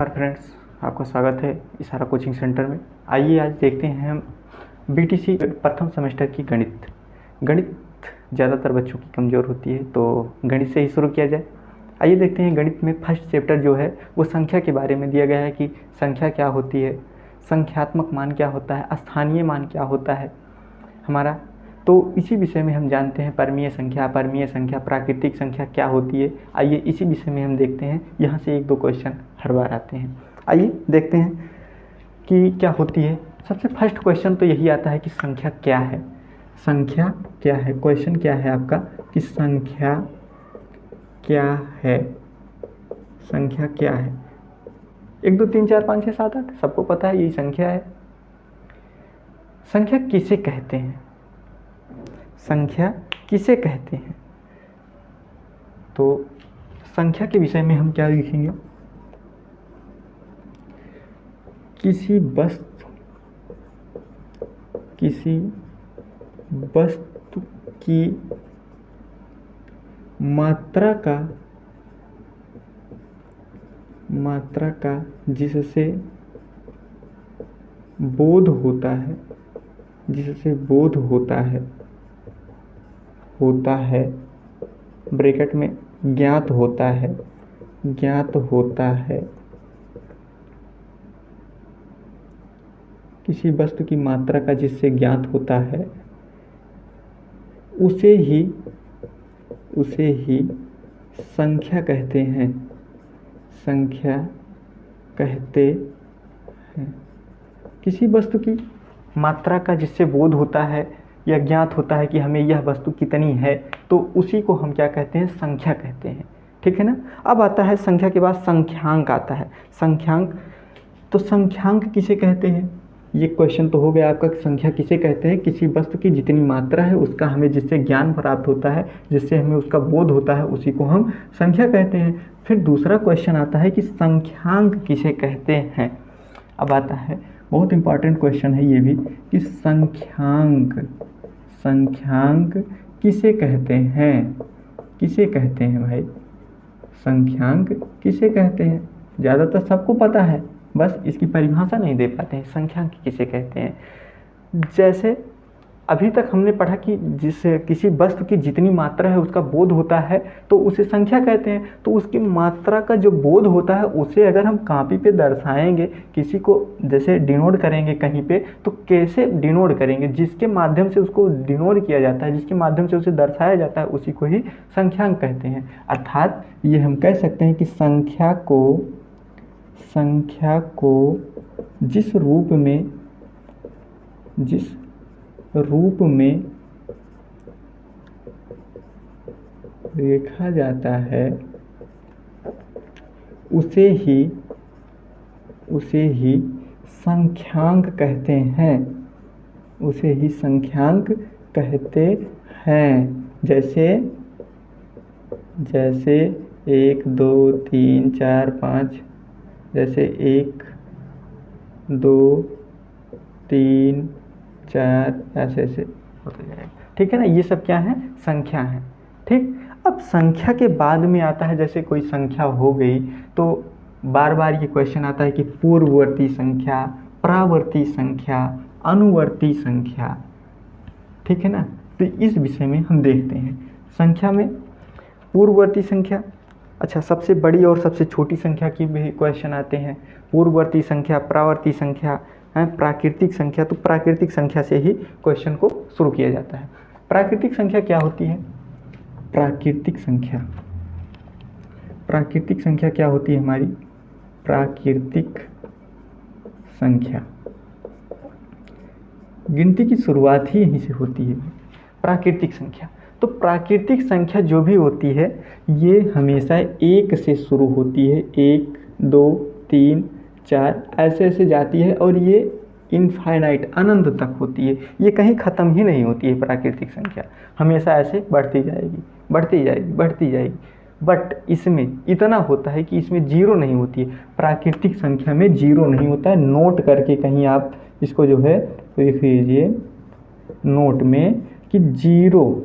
नमस्कार फ्रेंड्स, आपका स्वागत है इशारा कोचिंग सेंटर में। आइए आज देखते हैं हम बीटीसी प्रथम सेमेस्टर की गणित ज़्यादातर बच्चों की कमज़ोर होती है, तो गणित से ही शुरू किया जाए। आइए देखते हैं गणित में फर्स्ट चैप्टर जो है वो संख्या के बारे में दिया गया है कि संख्या क्या होती है, संख्यात्मक मान क्या होता है, स्थानीय मान क्या होता है हमारा। तो इसी विषय में हम जानते हैं परमीय संख्या, प्राकृतिक संख्या क्या होती है। आइए इसी विषय में हम देखते हैं। यहाँ से एक दो क्वेश्चन हर बार आते हैं। आइए देखते हैं कि क्या होती है। सबसे फर्स्ट क्वेश्चन तो यही आता है कि संख्या क्या है। संख्या क्या है, क्वेश्चन क्या है आपका कि संख्या क्या है। संख्या क्या है, 1 2 3 4 5 6 7 8 सबको पता है, यही संख्या है। संख्या किसे कहते हैं, संख्या किसे कहते हैं। तो संख्या के विषय में हम क्या लिखेंगे, किसी वस्तु की मात्रा का जिससे बोध होता है ब्रैकेट में ज्ञात होता है। किसी वस्तु की मात्रा का जिससे ज्ञात होता है उसे ही संख्या कहते हैं। किसी वस्तु की मात्रा का जिससे बोध होता है या ज्ञात होता है कि हमें यह वस्तु कितनी है, तो उसी को हम क्या कहते हैं, संख्या कहते हैं। ठीक है ना। अब आता है संख्या के बाद संख्यांक आता है। संख्यांक, तो संख्यांक किसे कहते हैं, ये क्वेश्चन तो हो गया आपका। संख्या किसे कहते हैं, किसी वस्तु की जितनी मात्रा है उसका हमें जिससे ज्ञान प्राप्त होता है, जिससे हमें उसका बोध होता है, उसी को हम संख्या कहते हैं। फिर दूसरा क्वेश्चन आता है कि संख्यांक किसे कहते हैं। अब आता है बहुत इंपॉर्टेंट क्वेश्चन है ये भी कि संख्यांक किसे कहते हैं। किसे कहते हैं भाई, संख्यांक किसे कहते हैं। ज़्यादातर सबको पता है, बस इसकी परिभाषा नहीं दे पाते हैं। संख्यांक किसे कहते हैं, जैसे अभी तक हमने पढ़ा कि किसी वस्तु की जितनी मात्रा है उसका बोध होता है तो उसे संख्या कहते हैं। तो उसकी मात्रा का जो बोध होता है उसे अगर हम कॉपी पे दर्शाएंगे, किसी को जैसे डिनोट करेंगे कहीं पे, तो कैसे डिनोट करेंगे, जिसके माध्यम से उसको डिनोट किया जाता है, जिसके माध्यम से उसे दर्शाया जाता है, उसी को ही संख्यांक कहते हैं। अर्थात ये हम कह सकते हैं कि संख्या को जिस रूप में लिखा जाता है उसे ही संख्यांक कहते हैं। उसे ही संख्यांक कहते हैं। जैसे 1 2 3 4 5, जैसे 1 2 3 4 ऐसे होता जाएगा। ठीक है ना। ये सब क्या है, संख्या है। ठीक। अब संख्या के बाद में आता है, जैसे कोई संख्या हो गई तो बार बार ये क्वेश्चन आता है कि पूर्ववर्ती संख्या, परावर्ती संख्या, अनुवर्ती संख्या। ठीक है ना। तो इस विषय में हम देखते हैं। संख्या में पूर्ववर्ती संख्या, अच्छा, सबसे बड़ी और सबसे छोटी संख्या की भी क्वेश्चन आते हैं। पूर्ववर्ती संख्या, परावर्ती संख्या, प्राकृतिक संख्या। तो प्राकृतिक संख्या से ही क्वेश्चन को शुरू किया जाता है। प्राकृतिक संख्या क्या होती है, प्राकृतिक संख्या क्या होती है हमारी, प्राकृतिक संख्या, गिनती की शुरुआत ही यहीं से होती है, प्राकृतिक संख्या। तो प्राकृतिक संख्या जो भी होती है ये हमेशा 1 से शुरू होती है। 1 2 3 4 ऐसे जाती है और ये इनफाइनाइट, अनंत तक होती है। ये कहीं ख़त्म ही नहीं होती है। प्राकृतिक संख्या हमेशा ऐसे बढ़ती जाएगी। बट इसमें इतना होता है कि इसमें 0 नहीं होती है। प्राकृतिक संख्या में 0 नहीं होता है। नोट करके कहीं आप इसको जो है लिख लीजिए नोट में कि 0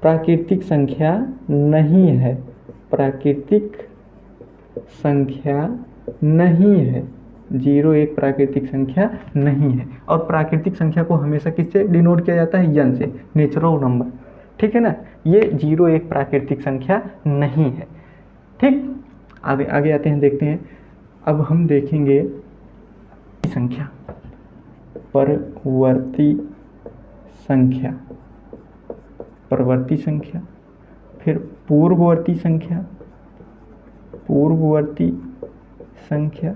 प्राकृतिक संख्या नहीं है। प्राकृतिक संख्या नहीं है, 0 एक प्राकृतिक संख्या नहीं है। और प्राकृतिक संख्या को हमेशा किससे डिनोट किया जाता है? n से, नेचुरल नंबर, ठीक है ना। ये 0 एक प्राकृतिक संख्या नहीं है, ठीक। आगे आगे आते हैं, देखते हैं। अब हम देखेंगे संख्या, परवर्ती संख्या, परवर्ती संख्या, फिर पूर्ववर्ती संख्या, पूर्ववर्ती संख्या,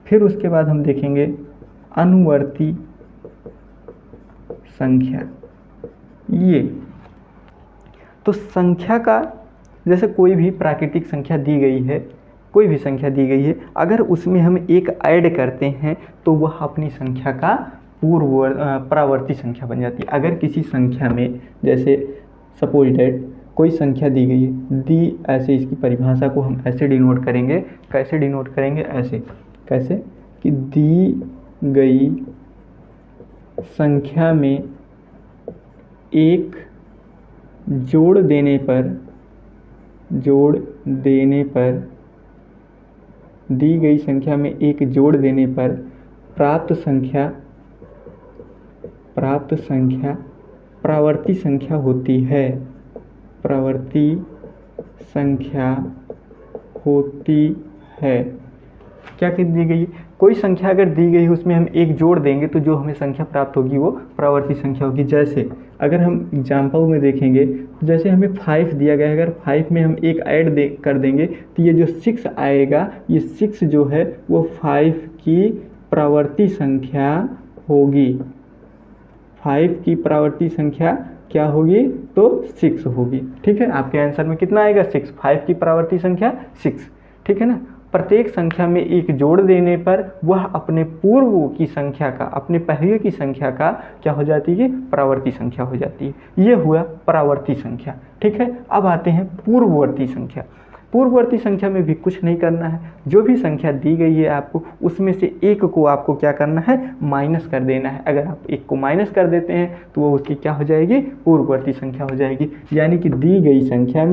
फिर उसके बाद हम देखेंगे अनुवर्ती संख्या। ये तो संख्या का, जैसे कोई भी प्राकृतिक संख्या दी गई है, कोई भी संख्या दी गई है, अगर उसमें हम एक ऐड करते हैं तो वह अपनी संख्या का परावर्ती संख्या बन जाती है। अगर किसी संख्या में, जैसे सपोज डेट कोई संख्या दी गई है, दी ऐसे, इसकी परिभाषा को हम ऐसे डिनोट करेंगे, कैसे डिनोट करेंगे? ऐसे, कैसे कि दी गई संख्या में एक जोड़ देने पर, दी गई संख्या में एक जोड़ देने पर प्राप्त संख्या प्रावर्ती संख्या होती है, प्रावर्ती संख्या होती है। क्या कह दी गई? कोई संख्या अगर दी गई है, उसमें हम एक जोड़ देंगे तो जो हमें संख्या प्राप्त होगी वो प्रावर्ती संख्या होगी। जैसे अगर हम एग्जाम्पल में देखेंगे, जैसे हमें 5 दिया गया है, अगर 5 में हम एक ऐड कर देंगे तो ये जो 6 आएगा, ये 6 जो है वो 5 की प्रावर्ती संख्या होगी। 5 की प्रावर्ती संख्या क्या होगी? तो 6 होगी, ठीक है। आपके आंसर में कितना आएगा? 6। 5 की प्रावर्ती संख्या 6, ठीक है ना। प्रत्येक संख्या में एक जोड़ देने पर वह अपने पूर्व की संख्या का, अपने पहले की संख्या का क्या हो जाती है? प्रावर्ती संख्या हो जाती है। ये हुआ प्रावर्ती संख्या, ठीक है। अब आते हैं पूर्ववर्ती संख्या। पूर्ववर्ती संख्या में भी कुछ नहीं करना है, जो भी संख्या दी गई है आपको, उसमें से एक को आपको क्या करना है? माइनस कर देना है। अगर आप एक को माइनस कर देते हैं तो वो उसकी क्या हो जाएगी? पूर्ववर्ती संख्या हो जाएगी। यानी कि दी गई संख्या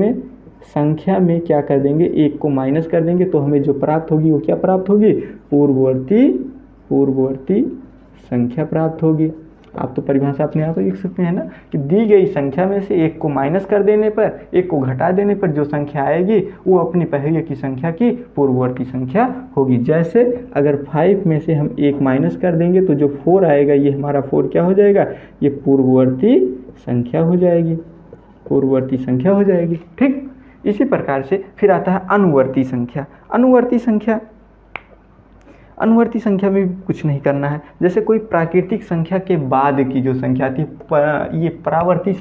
में क्या कर देंगे? एक को माइनस कर देंगे तो हमें जो प्राप्त होगी वो क्या प्राप्त होगी? पूर्ववर्ती संख्या प्राप्त होगी। आप तो परिभाषा अपने आप लिख सकते हैं ना, कि दी गई संख्या में से एक को माइनस कर देने पर, एक को घटा देने पर जो संख्या आएगी वो अपनी पहले की संख्या की पूर्ववर्ती संख्या होगी। जैसे अगर 5 में से हम एक माइनस कर देंगे तो जो 4 आएगा, ये हमारा 4 क्या हो जाएगा? ये पूर्ववर्ती संख्या हो जाएगी, पूर्ववर्ती संख्या हो जाएगी, ठीक। इसी प्रकार से फिर आता है अनुवर्ती संख्या। अनुवर्ती संख्या में भी कुछ नहीं करना है। जैसे कोई प्राकृतिक संख्या के बाद की जो संख्या आती है, ये परावर्ती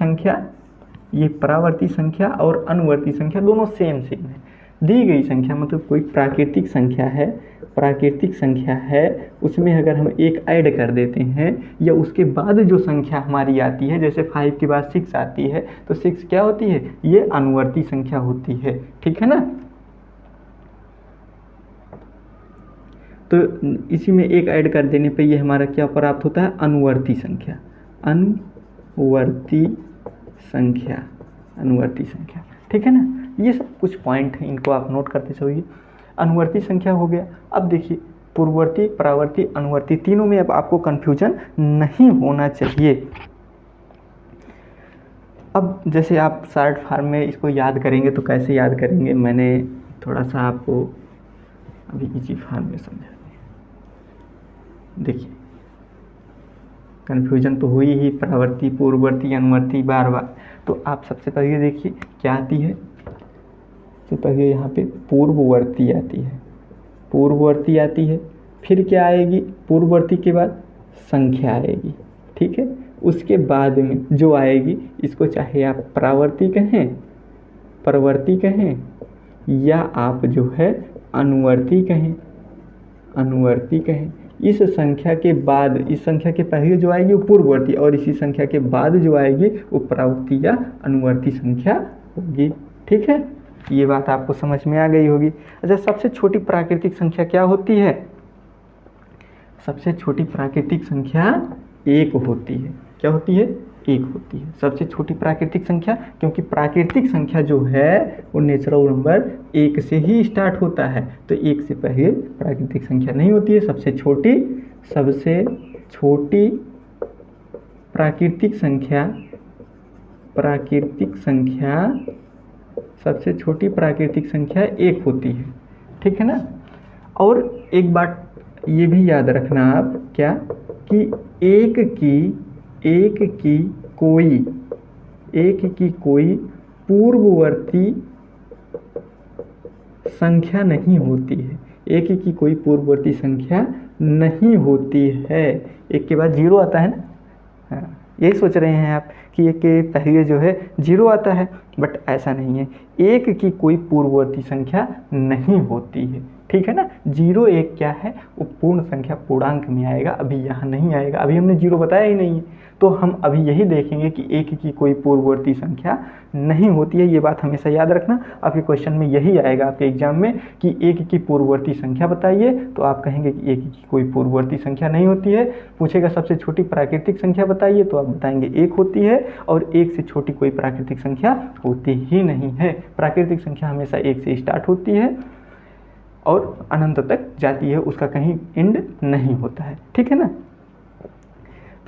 संख्या और अनुवर्ती संख्या दोनों सेम है। दी गई संख्या मतलब कोई प्राकृतिक संख्या है, उसमें अगर हम एक ऐड कर देते हैं या उसके बाद जो संख्या हमारी आती है, जैसे 5 के बाद 6 आती है तो 6 क्या होती है? ये अनुवर्ती संख्या होती है, ठीक है ना। तो इसी में एक ऐड कर देने पे ये हमारा क्या प्राप्त होता है? अनुवर्ती संख्या, ठीक है ना। ये सब कुछ पॉइंट हैं, इनको आप नोट करते चलिए। अनुवर्ती संख्या हो गया। अब देखिए पूर्ववर्ती, परावर्ती, अनुवर्ती, तीनों में अब आपको कन्फ्यूजन नहीं होना चाहिए। अब जैसे आप शॉर्ट फॉर्म में इसको याद करेंगे तो कैसे याद करेंगे, मैंने थोड़ा सा आपको अभी इजी फॉर्म में समझा दिया। देखिए कन्फ्यूजन तो हुई ही, परावर्ती, पूर्ववर्ती, अनुवर्ती बार बार। तो आप सबसे पहले देखिए क्या आती है। तो पहले यहाँ पे पूर्ववर्ती आती है, फिर क्या आएगी? पूर्ववर्ती के बाद संख्या आएगी, ठीक है। उसके बाद में जो आएगी, इसको चाहे आप परावर्ती कहें, परवर्ती कहें, या आप जो है अनुवर्ती कहें। इस संख्या के बाद, इस संख्या के पहले जो आएगी वो पूर्ववर्ती, और इसी संख्या के बाद जो आएगी वो परावर्ती या अनुवर्ती संख्या होगी, ठीक है। ये बात आपको समझ में आ गई होगी। अच्छा, सबसे छोटी प्राकृतिक संख्या क्या होती है? सबसे छोटी प्राकृतिक संख्या 1 होती है। क्या होती है? 1 होती है सबसे छोटी प्राकृतिक संख्या, क्योंकि प्राकृतिक संख्या जो है वो नेचुरल नंबर 1 से ही स्टार्ट होता है, तो 1 से पहले प्राकृतिक संख्या नहीं होती है। सबसे छोटी प्राकृतिक संख्या सबसे छोटी प्राकृतिक संख्या 1 होती है, ठीक है ना। और एक बात ये भी याद रखना आप, क्या कि एक की कोई पूर्ववर्ती संख्या नहीं होती है। एक की कोई पूर्ववर्ती संख्या नहीं होती है। एक के बाद 0 आता है ना, हाँ, यही सोच रहे हैं आप कि एक के पहले जो है 0 आता है, बट ऐसा नहीं है। एक की कोई पूर्ववर्ती संख्या नहीं होती है, ठीक है ना। 0 1 क्या है, वो पूर्ण संख्या पूर्णांक में आएगा, अभी यहाँ नहीं आएगा, अभी हमने 0 बताया ही नहीं है। तो हम अभी यही देखेंगे कि एक की कोई पूर्ववर्ती संख्या नहीं होती है। ये बात हमेशा याद रखना, आपके क्वेश्चन में यही आएगा आपके एग्जाम में कि एक की पूर्ववर्ती संख्या बताइए, तो आप कहेंगे कि एक की कोई पूर्ववर्ती संख्या नहीं होती है। पूछेगा सबसे छोटी प्राकृतिक संख्या बताइए, तो आप बताएंगे 1 होती है, और 1 से छोटी कोई प्राकृतिक संख्या होती ही नहीं है। प्राकृतिक संख्या हमेशा 1 से स्टार्ट होती है और अनंत तक जाती है, उसका कहीं एंड नहीं होता है, ठीक है ना।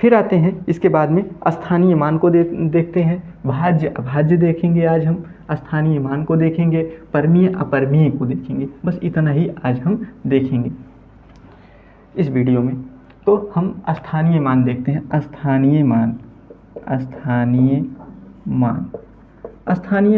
फिर आते हैं इसके बाद में स्थानीय मान को देखते हैं। भाज्य अभाज्य देखेंगे आज हम, स्थानीय मान को देखेंगे, परमीय अपरमीय को देखेंगे। बस इतना ही आज हम देखेंगे इस वीडियो में। तो हम स्थानीय मान देखते हैं। स्थानीय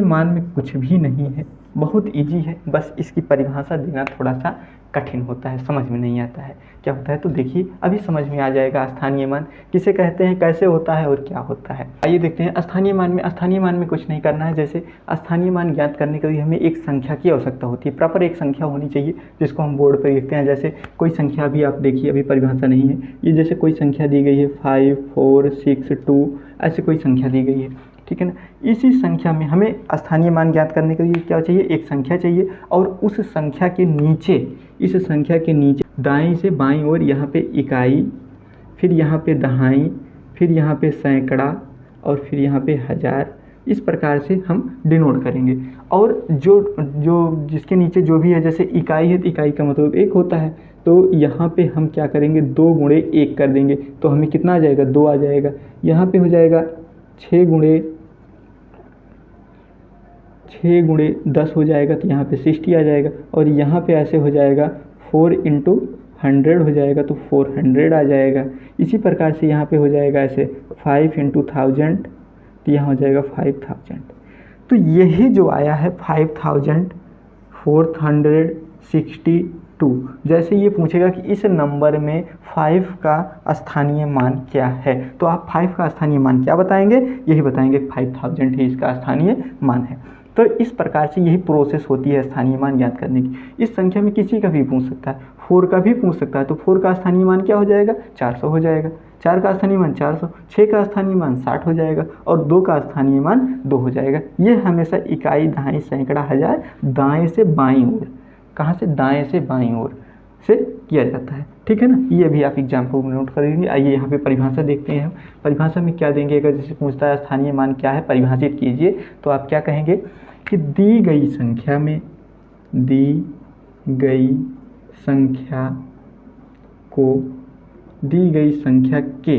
मान में कुछ भी नहीं है, बहुत इजी है, बस इसकी परिभाषा देना थोड़ा सा कठिन होता है, समझ में नहीं आता है क्या होता है। तो देखिए अभी समझ में आ जाएगा स्थानीय मान किसे कहते हैं, कैसे होता है और क्या होता है। आइए देखते हैं स्थानीय मान में कुछ नहीं करना है। जैसे स्थानीय मान ज्ञात करने के लिए हमें एक संख्या की आवश्यकता होती है, प्रॉपर एक संख्या होनी चाहिए जिसको हम बोर्ड पर देखते हैं। जैसे कोई संख्या भी आप देखिए, अभी परिभाषा नहीं है, ये जैसे कोई संख्या दी गई है 5 4 6 2, ऐसे कोई संख्या दी गई है, ठीक है ना। इसी संख्या में हमें स्थानीय मान ज्ञात करने के लिए क्या चाहिए, एक संख्या चाहिए, और उस संख्या के नीचे, इस संख्या के नीचे दाएं से बाईं ओर यहाँ पे इकाई, फिर यहाँ पे दहाई, फिर यहाँ पे सैकड़ा, और फिर यहाँ पे हज़ार, इस प्रकार से हम डिनोट करेंगे। और जो जिसके नीचे जो भी है, जैसे इकाई है तो इकाई का मतलब 1 होता है, तो यहाँ पे हम क्या करेंगे, 2 गुणे 1 कर देंगे, तो हमें कितना आ जाएगा, 2 आ जाएगा। यहाँ पे हो जाएगा 6 गुणे 10 हो जाएगा, तो यहाँ पे 60 आ जाएगा। और यहाँ पे ऐसे हो जाएगा 4 × 100 हो जाएगा, तो 400 आ जाएगा। इसी प्रकार से यहाँ पे हो जाएगा ऐसे 5 × 1000, तो यहाँ हो जाएगा 5000। तो यही जो आया है 5462। जैसे ये पूछेगा कि इस नंबर में 5 का स्थानीय मान क्या है, तो आप 5 का स्थानीय मान क्या बताएंगे, यही बताएंगे 5000 ही इसका स्थानीय मान है। तो इस प्रकार से यही प्रोसेस होती है स्थानीय मान ज्ञात करने की। इस संख्या में किसी का भी पूछ सकता है, 4 का भी पूछ सकता है, तो 4 का स्थानीय मान क्या हो जाएगा, 400 हो जाएगा। 4 का स्थानीय मान 400, 6 का स्थानीय मान 60 हो जाएगा, और 2 का स्थानीय मान 2 हो जाएगा। ये हमेशा इकाई, दहाई, सैकड़ा, हज़ार दाएं से बाईं ओर, कहाँ से, दाएं से बाईं ओर से किया जाता है, ठीक है ना। ये भी आप एग्जाम्पल में नोट कर लेंगे। आइए यहाँ पे परिभाषा देखते हैं हम। परिभाषा में क्या देंगे, अगर जैसे पूछता है स्थानीय मान क्या है, परिभाषित कीजिए, तो आप क्या कहेंगे कि दी गई संख्या को दी गई संख्या के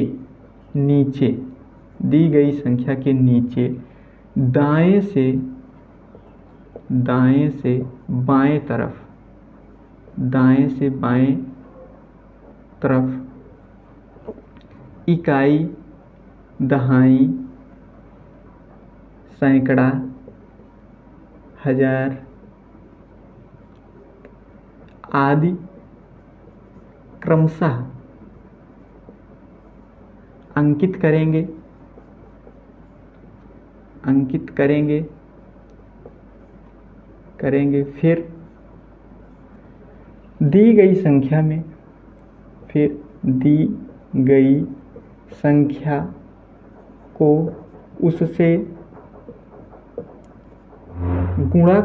नीचे दाएं से बाएं तरफ इकाई, दहाई, सैकड़ा, हज़ार आदि क्रमशः अंकित करेंगे। फिर दी गई संख्या को उससे गुणा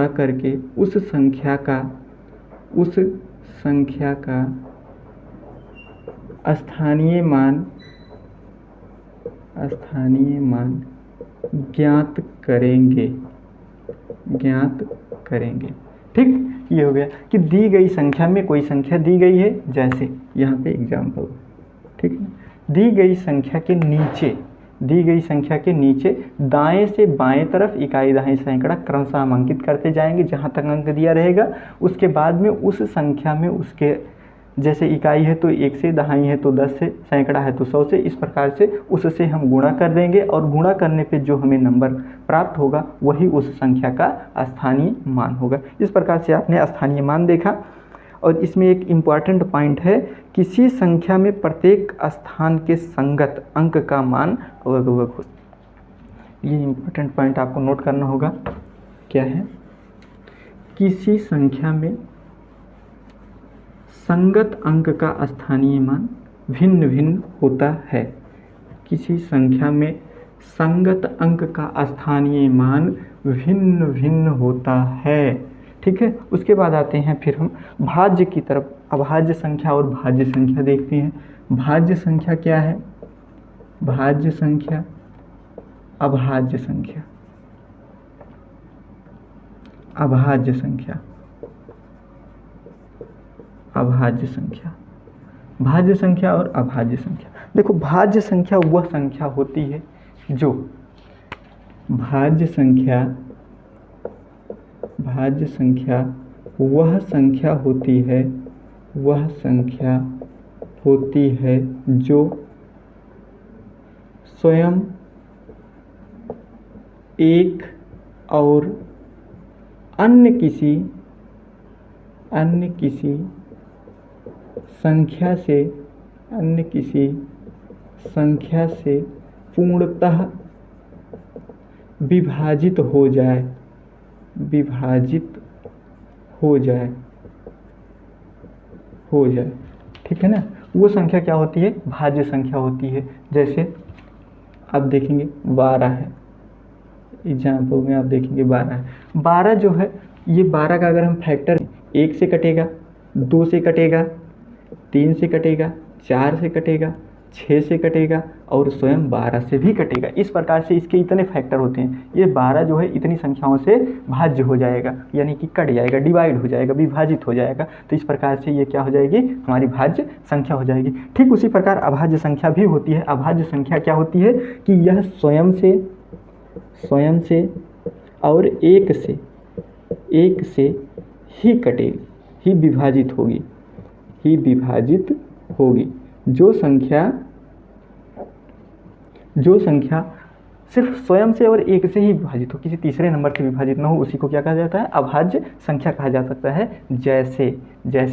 करके उस संख्या का स्थानीय मान ज्ञात करेंगे। ठीक, ये हो गया कि दी गई संख्या में कोई संख्या दी गई है, जैसे यहाँ पे एग्जाम्पल, ठीक है, दी गई संख्या के नीचे दाएं से बाएं तरफ इकाई दहाई सैकड़ा क्रमशः हम अंकित करते जाएंगे जहाँ तक अंक दिया रहेगा। उसके बाद में उस संख्या में उसके जैसे इकाई है तो 1 से, दहाई है तो 10 से, सैकड़ा है तो 100 से, इस प्रकार से उससे हम गुणा कर देंगे और गुणा करने पे जो हमें नंबर प्राप्त होगा वही उस संख्या का स्थानीय मान होगा। इस प्रकार से आपने स्थानीय मान देखा। और इसमें एक इम्पॉर्टेंट पॉइंट है, किसी संख्या में प्रत्येक स्थान के संगत अंक का मान अलग अलग हो। ये इम्पॉर्टेंट पॉइंट आपको नोट करना होगा। क्या है? किसी संख्या में संगत अंक का स्थानीय मान भिन्न भिन्न होता है। किसी संख्या में संगत अंक का स्थानीय मान भिन्न भिन्न होता है। ठीक है, उसके बाद आते हैं फिर हम भाज्य की तरफ। अभाज्य संख्या और भाज्य संख्या देखते हैं। भाज्य संख्या क्या है? भाज्य संख्या, अभाज्य संख्या, अभाज्य संख्या, अभाज्य संख्या, भाज्य संख्या और अभाज्य संख्या। देखो, भाज्य संख्या वह संख्या होती है जो भाज्य संख्या वह संख्या होती है जो स्वयं एक और अन्य किसी संख्या से पूर्णतः विभाजित हो जाए। ठीक है ना, वो संख्या क्या होती है? भाज्य संख्या होती है। जैसे अब देखेंगे 12 है, एग्जाम्पल में आप देखेंगे 12 है। 12 जो है, ये 12 का अगर हम फैक्टर 1 से कटेगा, 2 से कटेगा, 3 से कटेगा, 4 से कटेगा, 6 से कटेगा और स्वयं 12 से भी कटेगा। इस प्रकार से इसके इतने फैक्टर होते हैं। ये 12 जो है इतनी संख्याओं से भाज्य हो जाएगा, यानी कि कट जाएगा, डिवाइड हो जाएगा, विभाजित हो जाएगा। तो इस प्रकार से ये क्या हो जाएगी? हमारी भाज्य संख्या हो जाएगी। ठीक उसी प्रकार अभाज्य संख्या भी होती है। अभाज्य संख्या क्या होती है कि यह स्वयं से और एक से ही कटेगी, ही विभाजित होगी। जो संख्या सिर्फ स्वयं से और एक से ही विभाजित हो, किसी तीसरे नंबर से विभाजित ना हो, उसी को क्या कहा जाता है? अभाज्य संख्या कहा जा सकता है। जैसे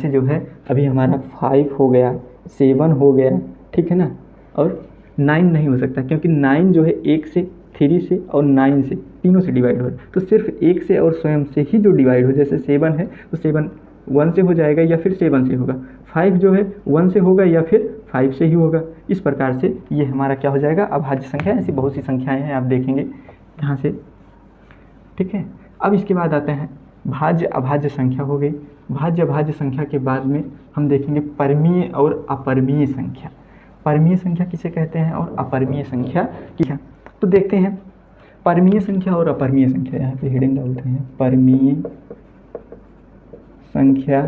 जो है अभी हमारा 5 हो गया, 7 हो गया, ठीक है ना, और 9 नहीं हो सकता, क्योंकि 9 जो है 1 से, 3 से और 9 से, तीनों से डिवाइड हो रहा है। तो सिर्फ 1 से और स्वयं से ही जो डिवाइड हो, जैसे 7 है तो 7 1 से हो जाएगा या फिर 7 से होगा। 5 जो है 1 से होगा या फिर 5 से ही होगा। इस प्रकार से ये हमारा क्या हो जाएगा? अभाज्य संख्या। ऐसी बहुत सी संख्याएं हैं, आप देखेंगे यहाँ से। ठीक है, अब इसके बाद आते हैं भाज्य अभाज्य संख्या हो गई। भाज्य अभाज्य संख्या के बाद में हम देखेंगे परमीय और अपरमीय संख्या। परमीय संख्या किसे कहते हैं और अपरमीय संख्या क्या? तो देखते हैं परमीय संख्या और अपरमीय संख्या। यहाँ पे हेडिंग डालते हैं, परमीय संख्या,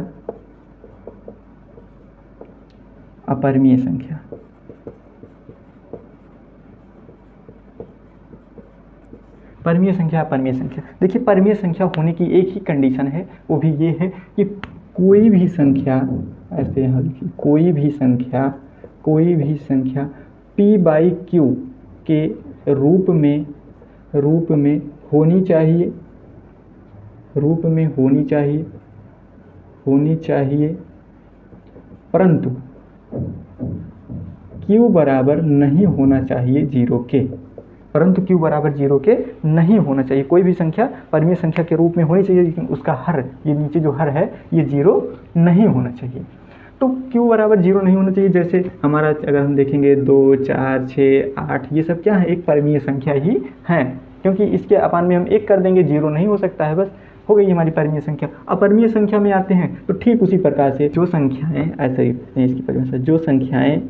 अपरमीय संख्या। परमीय संख्या, अपरमीय संख्या। देखिए, परमीय संख्या होने की एक ही कंडीशन है, वो भी ये है कि कोई भी संख्या, ऐसे यहाँ लिखिए, कोई भी संख्या p/q के रूप में होनी चाहिए, परंतु q बराबर नहीं होना चाहिए 0 के। परंतु q बराबर 0 के नहीं होना चाहिए। कोई भी संख्या परमीय संख्या के रूप में होनी चाहिए, लेकिन उसका हर, ये नीचे जो हर है, ये 0 नहीं होना चाहिए। तो q बराबर 0 नहीं होना चाहिए। जैसे हमारा अगर हम देखेंगे 2, 4, 6, 8, ये सब क्या है? एक परमीय संख्या ही है, क्योंकि इसके अपान में हम 1 कर देंगे, 0 नहीं हो सकता है। बस हो गई हमारी परिमेय संख्या। अपरिमेय संख्या में आते हैं तो ठीक उसी प्रकार से जो संख्याएं, ऐसे ही इसकी परिभाषा, जो संख्याएं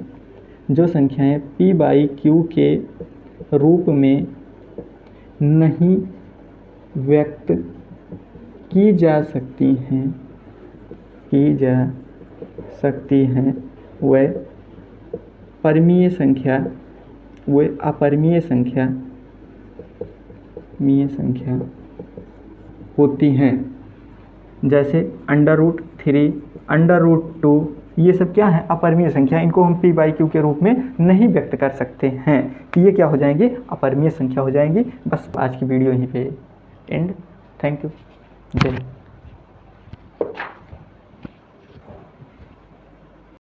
p/q के रूप में नहीं व्यक्त की जा सकती हैं वह अपरिमेय संख्या होती हैं। जैसे √3, √2, ये सब क्या है? अपरिमेय संख्या। इनको हम p/q के रूप में नहीं व्यक्त कर सकते हैं, कि ये क्या हो जाएंगे? अपरिमेय संख्या हो जाएंगी। बस आज की वीडियो यहीं पे एंड। Thank you. जय हिंद।